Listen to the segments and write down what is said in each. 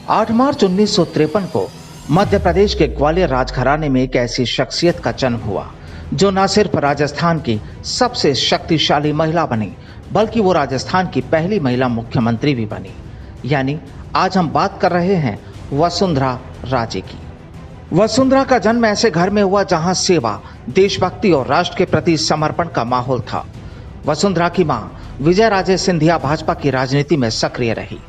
8 मार्च 1953 को मध्य प्रदेश के ग्वालियर राजघराने में एक ऐसी शख्सियत का जन्म हुआ जो न सिर्फ राजस्थान की सबसे शक्तिशाली महिला बनी बल्कि वो राजस्थान की पहली महिला मुख्यमंत्री भी बनी। यानी आज हम बात कर रहे हैं वसुंधरा राजे की। वसुंधरा का जन्म ऐसे घर में हुआ जहां सेवा, देशभक्ति और राष्ट्र के प्रति समर्पण का माहौल था। वसुंधरा की मां विजय राजे सिंधिया भाजपा की राजनीति में सक्रिय रही।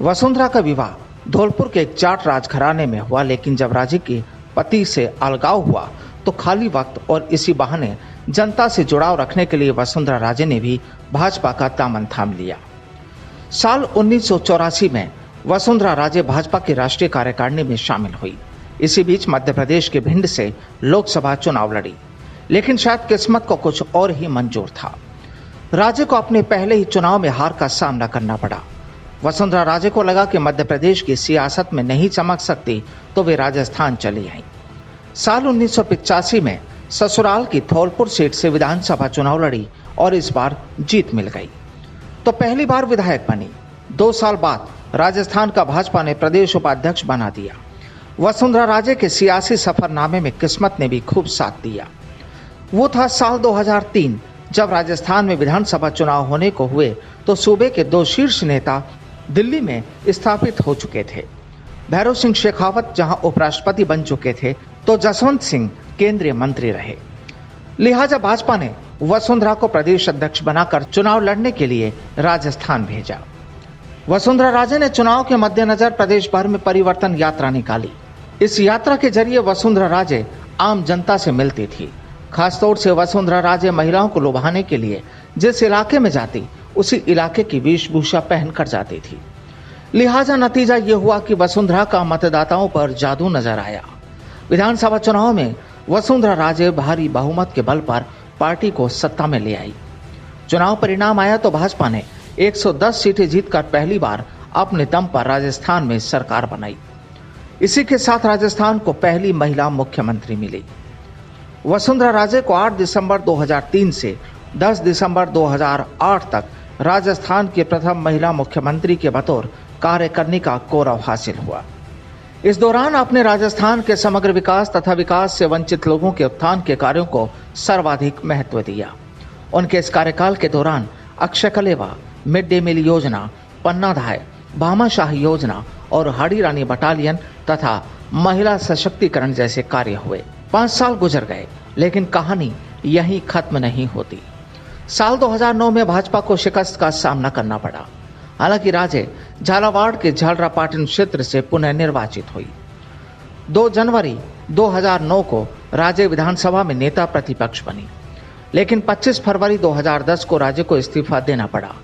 वसुंधरा का विवाह धौलपुर के एक जाट राजघराने में हुआ, लेकिन जब राजे के पति से अलगाव हुआ तो खाली वक्त और इसी बहाने जनता से जुड़ाव रखने के लिए वसुंधरा राजे ने भी भाजपा का दामन थाम लिया। साल 1984 में वसुंधरा राजे भाजपा की राष्ट्रीय कार्यकारिणी में शामिल हुई। इसी बीच मध्य प्रदेश के भिंड से लोकसभा चुनाव लड़ी, लेकिन शायद किस्मत को कुछ और ही मंजूर था। राजे को अपने पहले ही चुनाव में हार का सामना करना पड़ा। वसुंधरा राजे को लगा कि मध्य प्रदेश की सियासत में नहीं चमक सकती तो वे राजस्थान चली आईं। साल 1985 में ससुराल की धौलपुर सीट से विधानसभा चुनाव लड़ी और इस बार जीत मिल गई तो पहली बार विधायक बनी। 2 साल बाद राजस्थान का भाजपा ने प्रदेश उपाध्यक्ष बना दिया। वसुंधरा राजे के सियासी सफरनामे में किस्मत ने भी खूब साथ दिया। वो था साल 2003 जब राजस्थान में विधानसभा चुनाव होने को हुए तो सूबे के 2 शीर्ष नेता दिल्ली में स्थापित हो चुके थे। भैरव सिंह शेखावत जहां उपराष्ट्रपति बन चुके थे तो जसवंत सिंह केंद्रीय मंत्री रहे। लिहाजा भाजपा ने वसुंधरा को प्रदेश अध्यक्ष बनाकर चुनाव लड़ने के लिए राजस्थान भेजा। वसुंधरा राजे ने चुनाव के मद्देनजर प्रदेश भर में परिवर्तन यात्रा निकाली। इस यात्रा के जरिए वसुंधरा राजे आम जनता से मिलती थी। खासतौर से वसुंधरा राजे महिलाओं को लुभाने के लिए जिस इलाके में जाती उसी इलाके की वेशभूषा पहनकर जाती थी। लिहाजा नतीजा ये हुआ कि वसुंधरा का मतदाताओं पर जादू नजर आया। विधानसभा चुनाव में वसुंधरा राजे भारी बहुमत के बल पर पार्टी को सत्ता में ले आई। चुनाव परिणाम आया तो भाजपा ने 110 सीटें जीतकर पहली बार अपने दम पर राजस्थान में सरकार बनाई। इसी के साथ राजस्थान को पहली महिला मुख्यमंत्री मिली। वसुंधरा राजे को 8 दिसंबर 2003 से 10 दिसंबर 2008 तक राजस्थान के प्रथम महिला मुख्यमंत्री के बतौर कार्य करने का गौरव हासिल हुआ। इस दौरान आपने राजस्थान के समग्र विकास तथा विकास से वंचित लोगों के उत्थान के कार्यों को सर्वाधिक महत्व दिया। उनके इस कार्यकाल के दौरान अक्षय कलेवा, मिड डे मील योजना, पन्नाधाय, भामाशाही योजना और हाड़ी रानी बटालियन तथा महिला सशक्तिकरण जैसे कार्य हुए। 5 साल गुजर गए, लेकिन कहानी यहीं खत्म नहीं होती। साल 2009 में भाजपा को शिकस्त का सामना करना पड़ा। हालांकि राजे झालावाड़ के झालरापाटन क्षेत्र से पुनः निर्वाचित हुई। 2 जनवरी 2009 को राजे विधानसभा में नेता प्रतिपक्ष बनी, लेकिन 25 फरवरी 2010 को राजे को इस्तीफा देना पड़ा।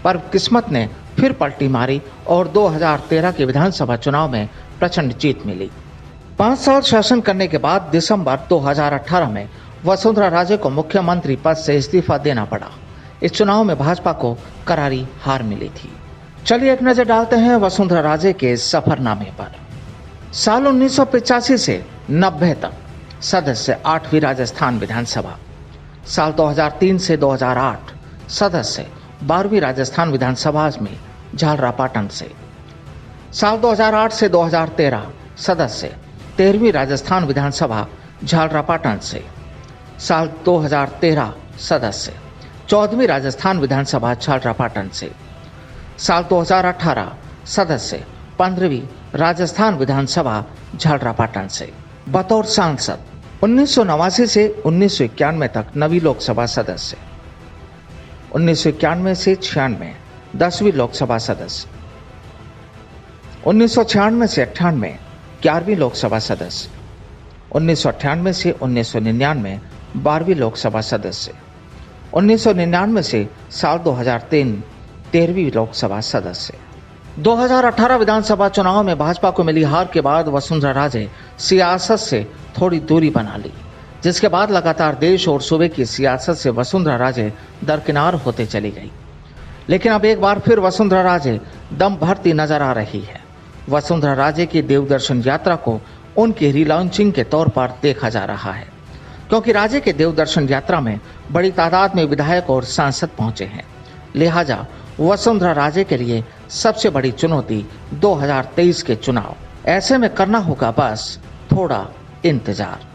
पर किस्मत ने फिर पलटी मारी और 2013 के विधानसभा चुनाव में प्रचंड जीत मिली। 5 साल शासन करने के बाद दिसंबर 2018 में वसुंधरा राजे को मुख्यमंत्री पद से इस्तीफा देना पड़ा। इस चुनाव में भाजपा को करारी हार मिली थी। चलिए एक नजर डालते हैं वसुंधरा राजे के सफरनामे पर। साल 1985 से 90 तक सदस्य 8वीं राजस्थान विधानसभा। साल 2003 से 2008 सदस्य 12वीं राजस्थान विधानसभा में झालरापाटन से। साल 2008 से 2013 सदस्य 13वीं राजस्थान विधानसभा झालरापाटन से। साल 2013 सदस्य 14वीं राजस्थान विधानसभा झालरापाटन से। साल 2018 सदस्य 15वीं राजस्थान विधानसभा झालरापाटन से। बतौर सांसद 1989 से 1991 तक 9वीं लोकसभा सदस्य, 1991 से 96 10वीं लोकसभा सदस्य, 1996 से 98 11वीं लोकसभा सदस्य, 1998 से 1999 12वीं लोकसभा सदस्य, 1999 से साल 2003 13वीं लोकसभा सदस्य। 2018 विधानसभा चुनाव में भाजपा को मिली हार के बाद वसुंधरा राजे सियासत से थोड़ी दूरी बना ली, जिसके बाद लगातार देश और सूबे की सियासत से वसुंधरा राजे दरकिनार होते चली गई। लेकिन अब एक बार फिर वसुंधरा राजे दम भरती नजर आ रही है। वसुंधरा राजे की देवदर्शन यात्रा को उनकी रीलॉन्चिंग के तौर पर देखा जा रहा है, क्योंकि राजे के देवदर्शन यात्रा में बड़ी तादाद में विधायक और सांसद पहुंचे हैं। लिहाजा वसुंधरा राजे के लिए सबसे बड़ी चुनौती 2023 के चुनाव। ऐसे में करना होगा बस थोड़ा इंतजार।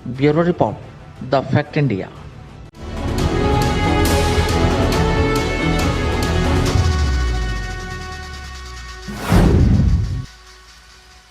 Bureau report, the fact India.